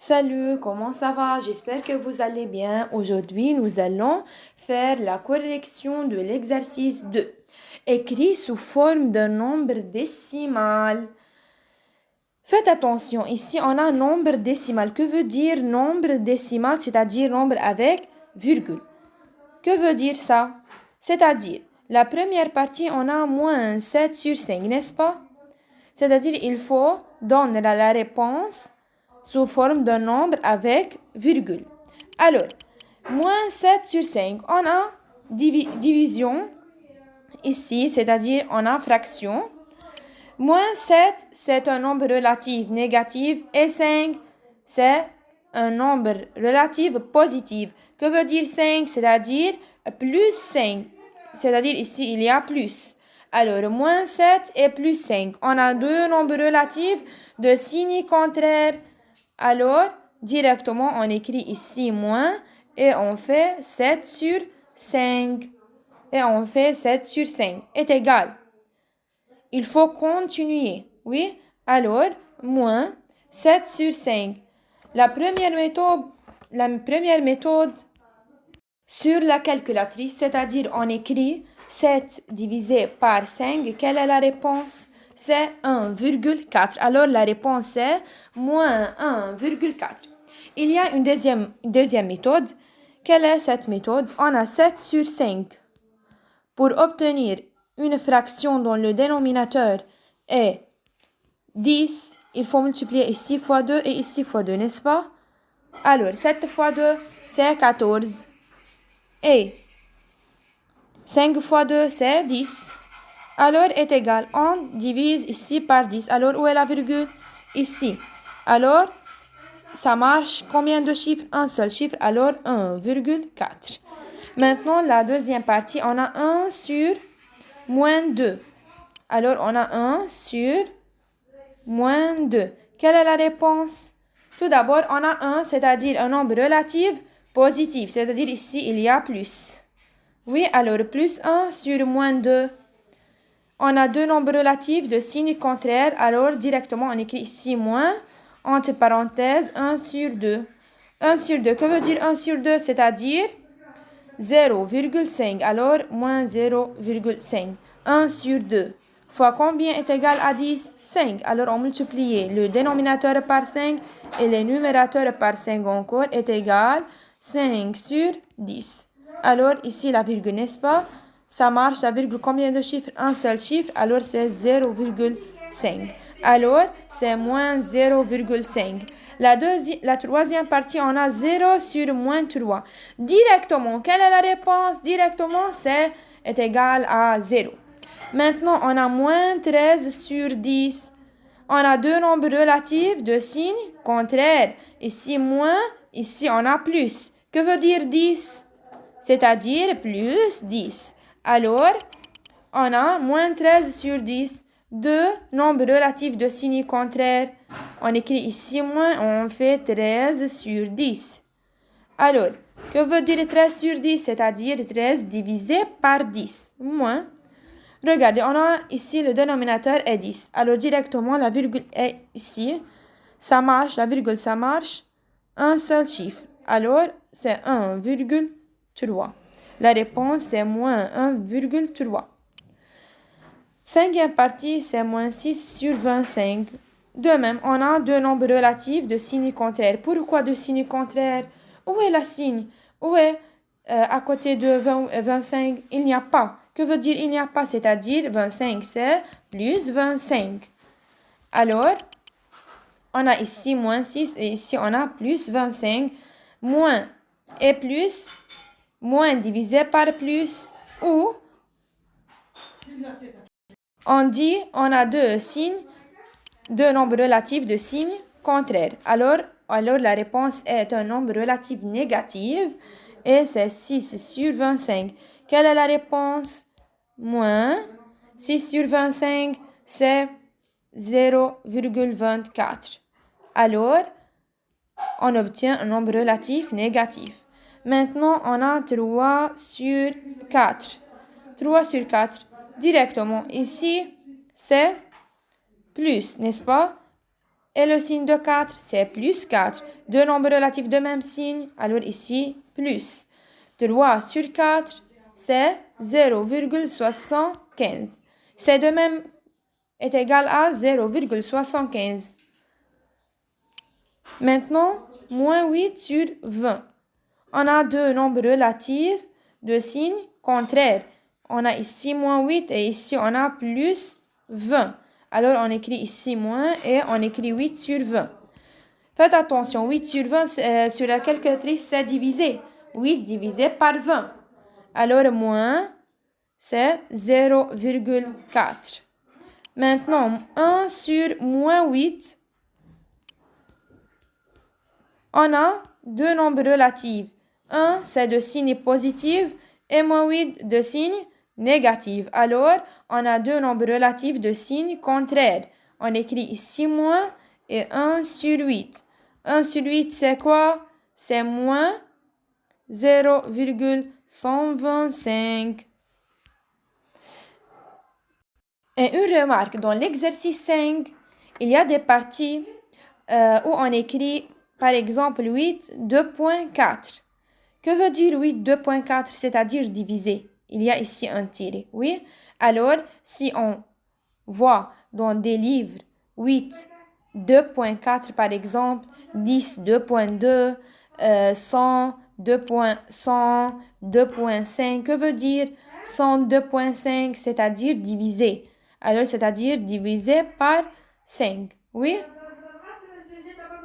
Salut, comment ça va? J'espère que vous allez bien. Aujourd'hui, nous allons faire la correction de l'exercice 2, écrit sous forme d'un nombre décimal. Faites attention, ici on a nombre décimal. Que veut dire nombre décimal? C'est-à-dire nombre avec virgule. Que veut dire ça? C'est-à-dire, la première partie, on a moins 7 sur 5, n'est-ce pas? C'est-à-dire, il faut donner la réponse sous forme d'un nombre avec virgule. Alors, moins 7 sur 5, on a division ici, c'est-à-dire on a fraction. Moins 7, c'est un nombre relatif négatif et 5, c'est un nombre relatif positif. Que veut dire 5? C'est-à-dire plus 5. C'est-à-dire ici, il y a plus. Alors, moins 7 et plus 5. On a deux nombres relatifs de signes contraires. Alors, directement, on écrit ici moins et on fait 7 sur 5. Et on fait 7 sur 5 est égal. Il faut continuer. Oui? Alors, moins 7 sur 5. La première méthode sur la calculatrice, c'est-à-dire on écrit 7 divisé par 5. Quelle est la réponse? C'est 1,4. Alors, la réponse est moins 1,4. Il y a une deuxième méthode. Quelle est cette méthode? On a 7 sur 5. Pour obtenir une fraction dont le dénominateur est 10, il faut multiplier ici fois 2 et ici fois 2, n'est-ce pas? Alors, 7 fois 2, c'est 14. Et 5 fois 2, c'est 10. Alors, est égal. On divise ici par 10. Alors, où est la virgule? Ici. Alors, ça marche. Combien de chiffres? Un seul chiffre. Alors, 1,4. Maintenant, la deuxième partie, on a 1 sur moins 2. Alors, on a 1 sur moins 2. Quelle est la réponse? Tout d'abord, on a 1, c'est-à-dire un nombre relatif positif. C'est-à-dire ici, il y a plus. Oui, alors plus 1 sur moins 2. On a deux nombres relatifs de signes contraires. Alors, directement, on écrit ici moins, entre parenthèses, 1 sur 2. 1 sur 2, que veut dire 1 sur 2? C'est-à-dire 0,5. Alors, moins 0,5. 1 sur 2 fois combien est égal à 10? 5. Alors, on multiplie le dénominateur par 5 et le numérateur par 5 encore est égal 5 sur 10. Alors, ici, la virgule, n'est-ce pas? Ça marche, la virgule, combien de chiffres? Un seul chiffre, alors c'est 0,5. Alors, c'est moins 0,5. La troisième partie, on a 0 sur moins 3. Directement, quelle est la réponse? Directement, c'est est égal à 0. Maintenant, on a moins 13 sur 10. On a deux nombres relatifs de signes contraires. Ici, moins, ici, on a plus. Que veut dire 10? C'est-à-dire plus 10. Alors, on a moins 13 sur 10. Deux nombres relatifs de signes contraires. On écrit ici moins, on fait 13 sur 10. Alors, que veut dire 13 sur 10? C'est-à-dire 13 divisé par 10. Moins. Regardez, on a ici le dénominateur est 10. Alors, directement, la virgule est ici. Ça marche, la virgule, ça marche. Un seul chiffre. Alors, c'est 1,3. La réponse, c'est moins 1,3. Cinquième partie, c'est moins 6 sur 25. De même, on a deux nombres relatifs de signes contraires. Pourquoi de signes contraires? Où est la signe? Où est à côté de 25? Il n'y a pas. Que veut dire il n'y a pas? C'est-à-dire 25, c'est plus 25. Alors, on a ici moins 6 et ici on a plus 25. Moins et plus, moins divisé par plus, ou on dit on a deux signes, deux nombres relatifs de signes contraires. Alors la réponse est un nombre relatif négatif et c'est 6 sur 25. Quelle est la réponse? Moins 6 sur 25, c'est 0,24. Alors, on obtient un nombre relatif négatif. Maintenant, on a 3 sur 4. 3 sur 4. Directement, ici, c'est plus, n'est-ce pas? Et le signe de 4, c'est plus 4. Deux nombres relatifs de même signe, alors ici, plus. 3 sur 4, c'est 0,75. C'est de même est égal à 0,75. Maintenant, moins 8 sur 20. On a deux nombres relatifs de signes contraires. On a ici moins 8 et ici on a plus 20. Alors on écrit ici moins et on écrit 8 sur 20. Faites attention, 8 sur 20 sur la calculatrice c'est divisé. 8 divisé par 20. Alors moins c'est 0,4. Maintenant, 1 sur moins 8, on a deux nombres relatifs. 1, c'est de signe positif et moins 8 de signe négatif. Alors, on a deux nombres relatifs de signe contraire. On écrit ici moins et 1 sur 8. 1 sur 8, c'est quoi? C'est moins 0,125. Et une remarque, dans l'exercice 5, il y a des parties où on écrit, par exemple, 8, 2.4. Que veut dire 8, 2.4, c'est-à-dire diviser? Il y a ici un tiré, oui? Alors, si on voit dans des livres 8, 2.4 par exemple, 10, 2.2, 100, 2.100, 2.5, que veut dire 100, 2.5, c'est-à-dire diviser? Alors, c'est-à-dire diviser par 5, oui?